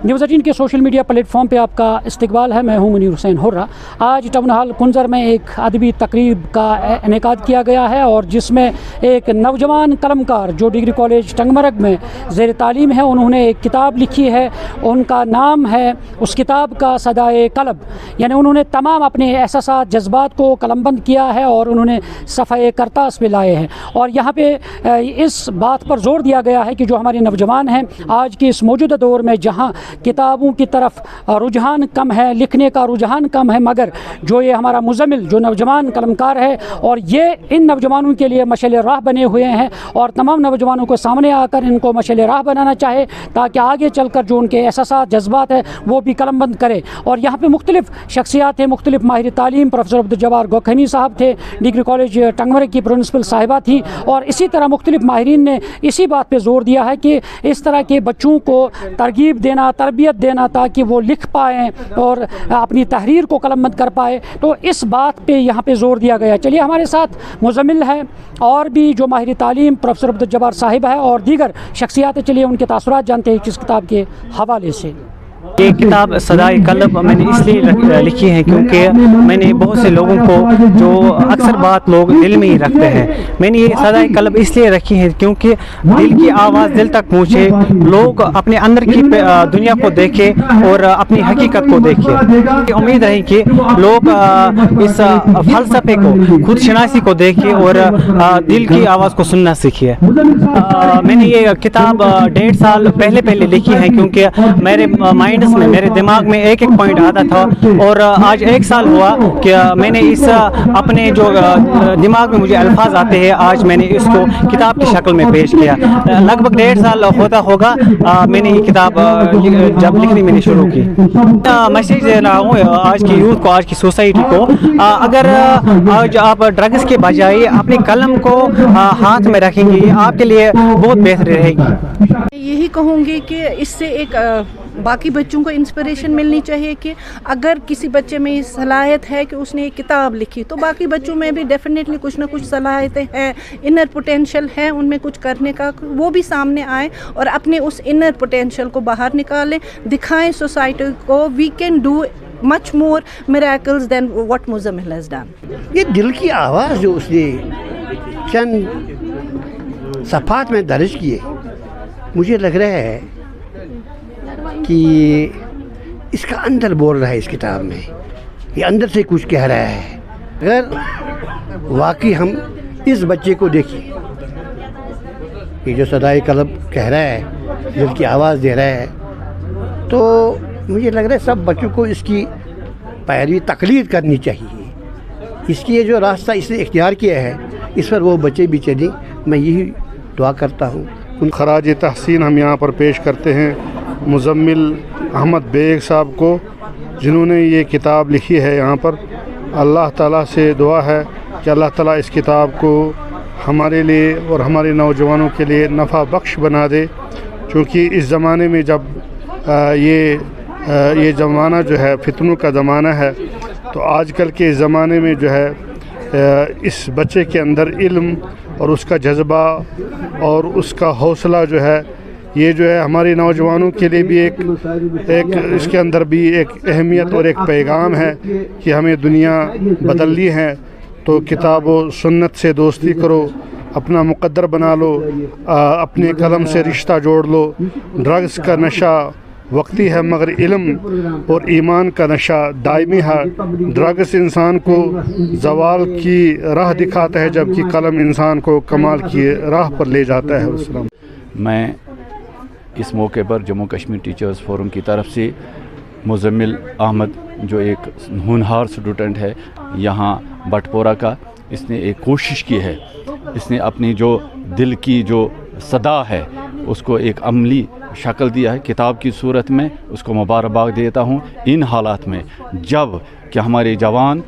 News 18 के social media platform पे आपका इस्तकबाल है। मैं हूं मुनीर हुसैन हुर्रा। आज टाउन हॉल कुंजर में एक अदबी तकरीब का इनेकाद किया गया है और जिसमें एक नौजवान कलमकार जो डिग्री कॉलेज टंगमरग में ज़ेर तालीम है, उन्होंने एक किताब लिखी है। उनका नाम है उस किताब का सदाए कलब, यानी उन्होंने तमाम अपने एहसासात जज्बात को कलमबंद किया है और उन्होंने सफ़े करतास पे लाए हैं। और यहाँ पे इस बात पर जोर दिया गया है कि जो हमारे नौजवान हैं आज के इस मौजूदा दौर में जहाँ किताबों की तरफ रुझान कम है, लिखने का रुझान कम है, मगर जो ये हमारा मुज़म्मिल जो नौजवान कलमकार है और ये इन नौजवानों के लिए मशाल राह बने हुए हैं और तमाम नौजवानों को सामने आकर इनको मशाल राह बनाना चाहे ताकि आगे चलकर जो उनके एहसासात जज्बात है वो भी कलमबंद करे। और यहाँ पे मुख्तलिफ शख्सियात थे, मुख्तलिफ माहिर तालीम, प्रोफेसर अब्दुल जब्बार गोखमी साहब थे, डिग्री कॉलेज टंगमरग की प्रिंसिपल साहिबा थी और इसी तरह मुख्तलिफ माहिरीन ने इसी बात पर जोर दिया है कि इस तरह के बच्चों को तरगीब देना, तरबियत देना ताकि वो लिख पाएँ और अपनी तहरीर को कलमबंद कर पाए, तो इस बात पे यहाँ पे जोर दिया गया। चलिए हमारे साथ मुज़म्मिल है और भी जो माहिर तालीम प्रोफेसर अब्दुल जब्बार साहिब है और दीगर शख्सियात, चलिए उनके तासुरात जानते हैं किस किताब के हवाले से। ये किताब सदाए कलब मैंने इसलिए लिखी है क्योंकि मैंने बहुत से लोगों को जो अक्सर बात लोग दिल में ही रखते हैं, मैंने ये सदाए कलब इसलिए रखी है क्योंकि दिल की आवाज़ दिल तक पहुँचे, लोग अपने अंदर की दुनिया को देखें और अपनी हकीकत को देखें। उम्मीद है कि लोग इस फ़लसफ़े को, खुद शनासी को देखें और दिल की आवाज़ को सुनना सीखिए। मैंने ये किताब 1.5 साल पहले लिखी है क्योंकि मेरे माइंड में, मेरे दिमाग में एक पॉइंट आता था और आज 1 साल हुआ कि मैंने इस अपने जो दिमाग में मुझे अल्फाज आते हैं आज मैंने इसको किताब की शक्ल में पेश किया। लगभग 1.5 साल होता होगा मैंने ये किताब जब लिखनी मैंने शुरू की। मैसेज दे रहा हूँ आज की यूथ को, आज की सोसाइटी को, अगर आज आप ड्रग्स के बजाय अपने कलम को हाथ में रखेंगे आपके लिए बहुत बेहतर रहेगी। यही कहूँगी कि इससे एक बाकी बच्चों को इंस्पिरेशन मिलनी चाहिए कि अगर किसी बच्चे में सलाहियत है कि उसने एक किताब लिखी तो बाकी बच्चों में भी डेफिनेटली कुछ ना कुछ सलाहियतें हैं, इनर पोटेंशियल है उनमें कुछ करने का, वो भी सामने आए और अपने उस इनर पोटेंशियल को बाहर निकालें, दिखाएं सोसाइटी को we can do much more miracles than what Muzammil has done. ये दिल की आवाज़ जो उसने चंद सफ़ात में दर्ज किए, मुझे लग रहा है कि इसका अंदर बोल रहा है, इस किताब में ये अंदर से कुछ कह रहा है। अगर वाकई हम इस बच्चे को देखें, ये जो सदाए कलब कह रहा है, दिल की आवाज़ दे रहा है, तो मुझे लग रहा है सब बच्चों को इसकी पैरवी तकलीद करनी चाहिए। इसकी ये जो रास्ता इसने इख्तियार किया है इस पर वो बच्चे भी चलें, मैं यही दुआ करता हूँ। खराज तहसीन हम यहाँ पर पेश करते हैं मुज़म्मिल अहमद बेग साहब को, जिन्होंने ये किताब लिखी है। यहाँ पर अल्लाह ताला से दुआ है कि अल्लाह ताला इस किताब को हमारे लिए और हमारे नौजवानों के लिए नफ़ा बख्श बना दे, क्योंकि इस ज़माने में जब ये ज़माना जो है फितनों का ज़माना है, तो आजकल के ज़माने में जो है इस बच्चे के अंदर इल्म और उसका जज्बा और उसका हौसला जो है, ये जो है हमारे नौजवानों के लिए भी एक इसके अंदर भी एक अहमियत और एक पैगाम है कि हमें दुनिया बदलनी है। तो किताब व सुन्नत से दोस्ती करो, अपना मुक़द्दर बना लो, अपने कलम से रिश्ता जोड़ लो। ड्रग्स का नशा वक्ती है मगर इल्म और ईमान का नशा दायमी है। ड्रग्स इंसान को ज़वाल की राह दिखाता है जबकि कलम इंसान को कमाल की राह पर ले जाता है। मैं इस मौके पर जम्मू कश्मीर टीचर्स फोरम की तरफ से मुज़म्मिल अहमद जो एक होनहार स्टूडेंट है यहाँ बटपोरा का, इसने एक कोशिश की है, इसने अपनी जो दिल की जो सदा है उसको एक अमली शक्ल दिया है किताब की सूरत में। उसको मुबारकबाद देता हूँ इन हालात में जब कि हमारे जवान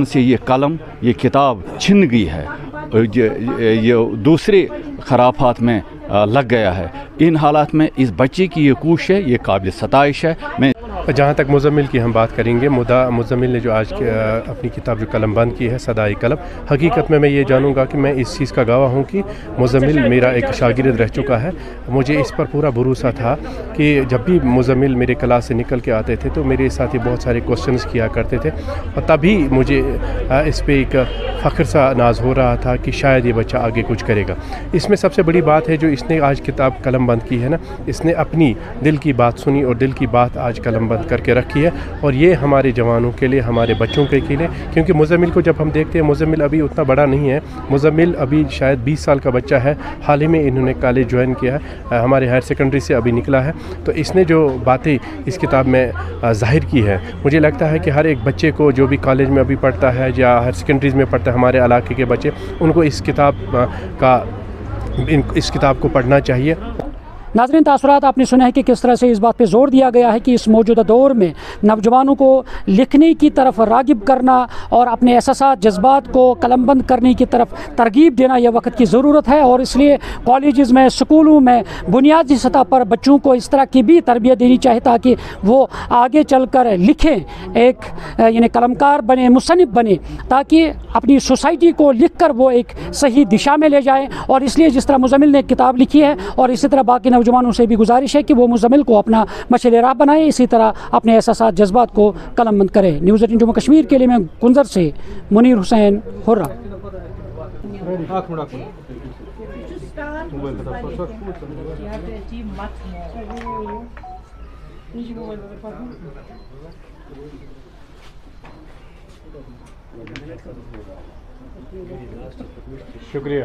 से ये कलम, ये किताब छिन गई है, ये दूसरे खराफात में लग गया है। इन हालात में इस बच्चे की ये कोशिश है, ये काबिल सताइश है। मैं جہاں تک مزمل کی ہم بات کریں گے، مزمل نے جو آج اپنی کتاب جو قلم بند کی ہے صدائے قلب، حقیقت میں یہ جانوں گا کہ میں اس چیز کا گواہ ہوں کہ مزمل میرا ایک شاگرد رہ چکا ہے. مجھے اس پر پورا بھروسہ تھا کہ جب بھی مزمل میرے کلاس سے نکل کے آتے تھے تو میرے ساتھ بہت سارے کوسچنز کیا کرتے تھے، اور تبھی مجھے اس پہ ایک فخر سا ناز ہو رہا تھا کہ شاید یہ بچہ آگے کچھ کرے گا. اس میں سب سے بڑی بات ہے جو اس نے آج کتاب قلم بند کی ہے نا، اس نے اپنی دل کی بات سنی اور دل کی بات آج قلم بند کر کے رکھی ہے. اور یہ ہمارے جوانوں کے لیے، ہمارے بچوں کے لیے، کیونکہ مزمل کو جب ہم دیکھتے ہیں مزمل ابھی اتنا بڑا نہیں ہے، مزمل ابھی شاید 20 سال کا بچہ ہے، حال ہی میں انہوں نے کالج جوائن کیا ہے، ہمارے ہائر سیکنڈری سے ابھی نکلا ہے. تو اس نے جو باتیں اس کتاب میں ظاہر کی ہے، مجھے لگتا ہے کہ ہر ایک بچے کو جو بھی کالج میں ابھی پڑھتا ہے یا ہائر سیکنڈریز میں پڑھتا ہے، ہمارے علاقے کے بچے، ان کو اس کتاب کو پڑھنا چاہیے. ناظرین، تاثرات آپ نے سنا ہے کہ کس طرح سے اس بات پہ زور دیا گیا ہے کہ اس موجودہ دور میں نوجوانوں کو لکھنے کی طرف راغب کرنا اور اپنے احساسات، جذبات کو قلم بند کرنے کی طرف ترغیب دینا یہ وقت کی ضرورت ہے. اور اس لیے کالجز میں، سکولوں میں بنیادی سطح پر بچوں کو اس طرح کی بھی تربیت دینی چاہیے تاکہ وہ آگے چل کر لکھیں، ایک یعنی قلمکار بنے، مصنف بنے، تاکہ اپنی سوسائٹی کو لکھ کر وہ ایک صحیح دشا میں لے جائیں. اور اس لیے جس طرح مزمل نے کتاب لکھی ہے، اور اسی طرح باقی نوجوانوں سے بھی گزارش ہے کہ وہ مزمل کو اپنا مشعل راہ بنائیں، اسی طرح اپنے احساسات، جذبات کو قلم بند کریں. نیوز 18 جموں کشمیر کے لیے میں کنزر سے منیر حسین ہرہ. شکریہ.